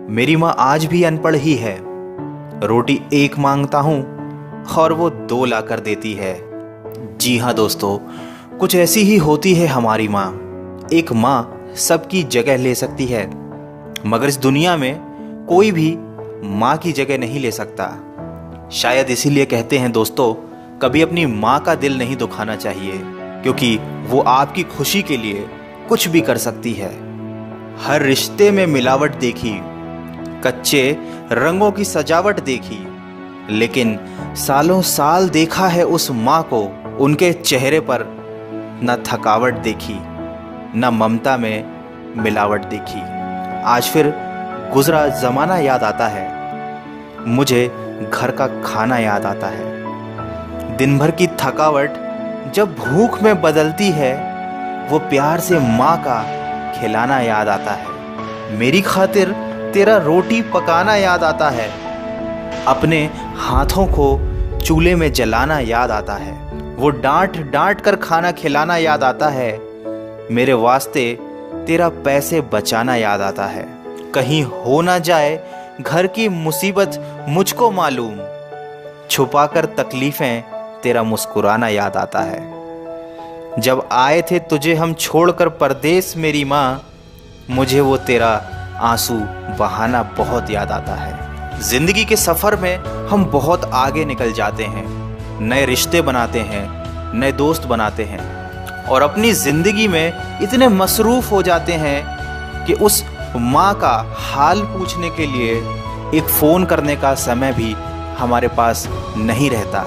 मेरी माँ आज भी अनपढ़ ही है। रोटी एक मांगता हूँ और वो दो ला कर देती है। जी हाँ दोस्तों, कुछ ऐसी ही होती है हमारी माँ। एक माँ सबकी जगह ले सकती है, मगर इस दुनिया में कोई भी माँ की जगह नहीं ले सकता। शायद इसीलिए कहते हैं दोस्तों, कभी अपनी माँ का दिल नहीं दुखाना चाहिए, क्योंकि वो आपकी खुशी के लिए कुछ भी कर सकती है। हर रिश्ते में मिलावट देखी, कच्चे रंगों की सजावट देखी, लेकिन सालों साल देखा है उस माँ को, उनके चेहरे पर न थकावट देखी, न ममता में मिलावट देखी। आज फिर गुजरा ज़माना याद आता है, मुझे घर का खाना याद आता है। दिन भर की थकावट जब भूख में बदलती है, वो प्यार से माँ का खिलाना याद आता है। मेरी खातिर तेरा रोटी पकाना याद आता है, अपने हाथों को चूल्हे में जलाना याद आता है। वो डांट डांट कर खाना खिलाना याद आता है, मेरे वास्ते तेरा पैसे बचाना याद आता है। कहीं हो ना जाए घर की मुसीबत मुझको मालूम, छुपाकर तकलीफ़ें तेरा मुस्कुराना याद आता है। जब आए थे तुझे हम छोड़कर परदेस मेरी माँ, मुझे वो तेरा आंसू बहाना बहुत याद आता है। जिंदगी के सफ़र में हम बहुत आगे निकल जाते हैं, नए रिश्ते बनाते हैं, नए दोस्त बनाते हैं, और अपनी ज़िंदगी में इतने मसरूफ़ हो जाते हैं कि उस माँ का हाल पूछने के लिए एक फ़ोन करने का समय भी हमारे पास नहीं रहता।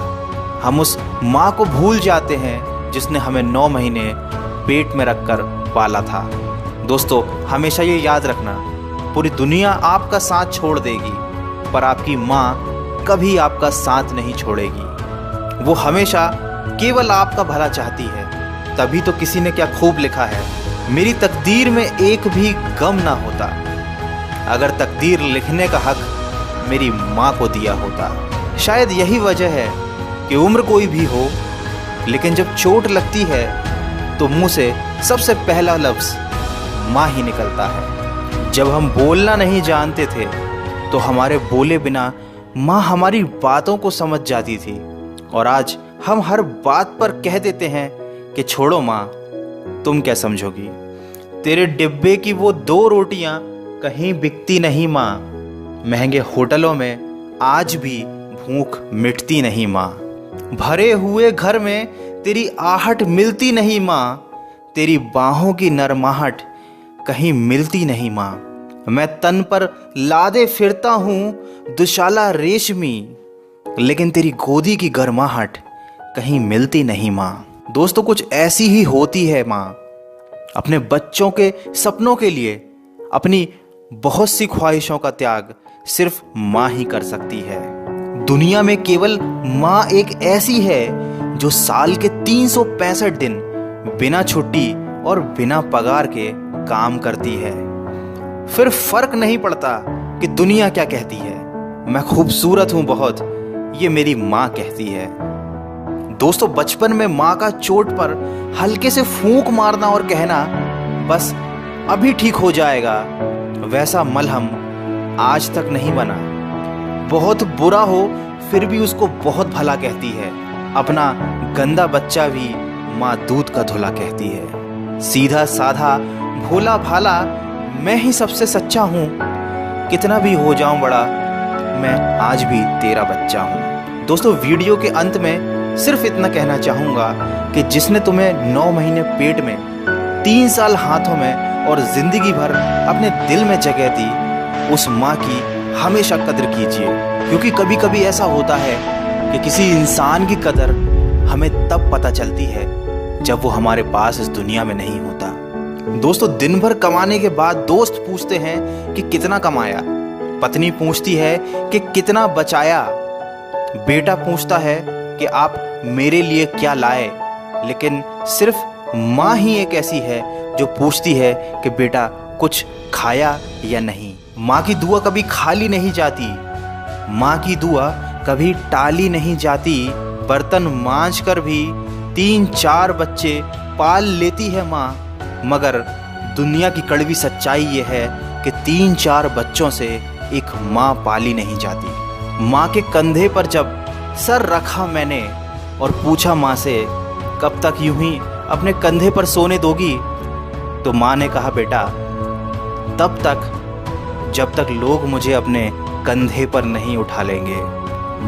हम उस माँ को भूल जाते हैं जिसने हमें 9 महीने पेट में रखकर पाला था। दोस्तों, हमेशा ये याद रखना, पूरी दुनिया आपका साथ छोड़ देगी, पर आपकी माँ कभी आपका साथ नहीं छोड़ेगी। वो हमेशा केवल आपका भला चाहती है। तभी तो किसी ने क्या खूब लिखा है, मेरी तकदीर में एक भी गम ना होता, अगर तकदीर लिखने का हक मेरी माँ को दिया होता। शायद यही वजह है कि उम्र कोई भी हो, लेकिन जब चोट लगती है तो मुंह से सबसे पहला लफ्ज़ माँ ही निकलता है। जब हम बोलना नहीं जानते थे तो हमारे बोले बिना माँ हमारी बातों को समझ जाती थी, और आज हम हर बात पर कह देते हैं कि छोड़ो माँ, तुम क्या समझोगी। तेरे डिब्बे की वो 2 रोटियां कहीं बिकती नहीं माँ, महंगे होटलों में आज भी भूख मिटती नहीं माँ। भरे हुए घर में तेरी आहट मिलती नहीं माँ, तेरी बाहों की नरमाहट कहीं मिलती नहीं माँ। मैं तन पर लादे फिरता हूँ दुशाला रेशमी, लेकिन तेरी गोदी की गर्माहट कहीं मिलती नहीं माँ। दोस्तों, कुछ ऐसी ही होती है माँ। अपने बच्चों के सपनों के लिए अपनी बहुत सी ख्वाहिशों का त्याग सिर्फ माँ ही कर सकती है। दुनिया में केवल माँ एक ऐसी है जो साल के 365 दिन बिना छुट्टी और बिना पगार के काम करती है। फिर फर्क नहीं पड़ता कि दुनिया क्या कहती है, मैं खूबसूरत हूं बहुत, ये मेरी माँ कहती है। दोस्तों, बचपन में माँ का चोट पर हल्के से फूंक मारना और कहना बस अभी ठीक हो जाएगा, वैसा मलहम आज तक नहीं बना। बहुत बुरा हो फिर भी उसको बहुत भला कहती है। अपना गंदा बच्चा भी माँ दूध का धुला कहती है। सीधा साधा भोला भाला मैं ही सबसे सच्चा हूँ, कितना भी हो जाऊं बड़ा, मैं आज भी तेरा बच्चा हूँ। दोस्तों, वीडियो के अंत में सिर्फ इतना कहना चाहूँगा कि जिसने तुम्हें 9 महीने पेट में, 3 साल हाथों में और ज़िंदगी भर अपने दिल में जगह दी, उस माँ की हमेशा कदर कीजिए, क्योंकि कभी कभी ऐसा होता है कि किसी इंसान की कदर हमें तब पता चलती है जब वो हमारे पास इस दुनिया में नहीं होता। दोस्तों, दिन भर कमाने के बाद दोस्त पूछते हैं कि कितना कमाया, पत्नी पूछती है कि कितना बचाया, बेटा पूछता है कि आप मेरे लिए क्या लाए, लेकिन सिर्फ माँ ही एक ऐसी है जो पूछती है कि बेटा कुछ खाया या नहीं। माँ की दुआ कभी खाली नहीं जाती, माँ की दुआ कभी टाली नहीं जाती। बर्तन मांज कर भी 3-4 बच्चे पाल लेती है माँ, मगर दुनिया की कड़वी सच्चाई ये है कि 3-4 बच्चों से एक माँ पाली नहीं जाती। माँ के कंधे पर जब सर रखा मैंने और पूछा माँ से कब तक यूं ही अपने कंधे पर सोने दोगी, तो माँ ने कहा बेटा तब तक जब तक लोग मुझे अपने कंधे पर नहीं उठा लेंगे।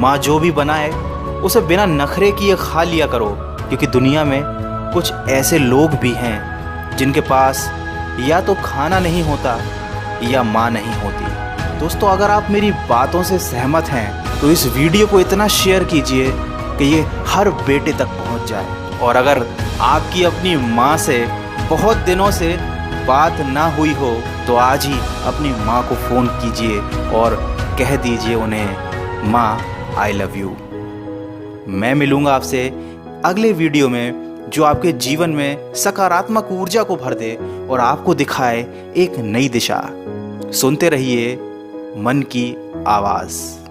माँ जो भी बनाए उसे बिना नखरे किए खा लिया करो, क्योंकि दुनिया में कुछ ऐसे लोग भी हैं जिनके पास या तो खाना नहीं होता या माँ नहीं होती। दोस्तों, अगर आप मेरी बातों से सहमत हैं तो इस वीडियो को इतना शेयर कीजिए कि ये हर बेटे तक पहुंच जाए। और अगर आपकी अपनी माँ से बहुत दिनों से बात ना हुई हो तो आज ही अपनी माँ को फ़ोन कीजिए और कह दीजिए उन्हें माँ आई लव यू। मैं मिलूँगा आपसे अगले वीडियो में जो आपके जीवन में सकारात्मक ऊर्जा को भर दे और आपको दिखाए एक नई दिशा। सुनते रहिए मन की आवाज़।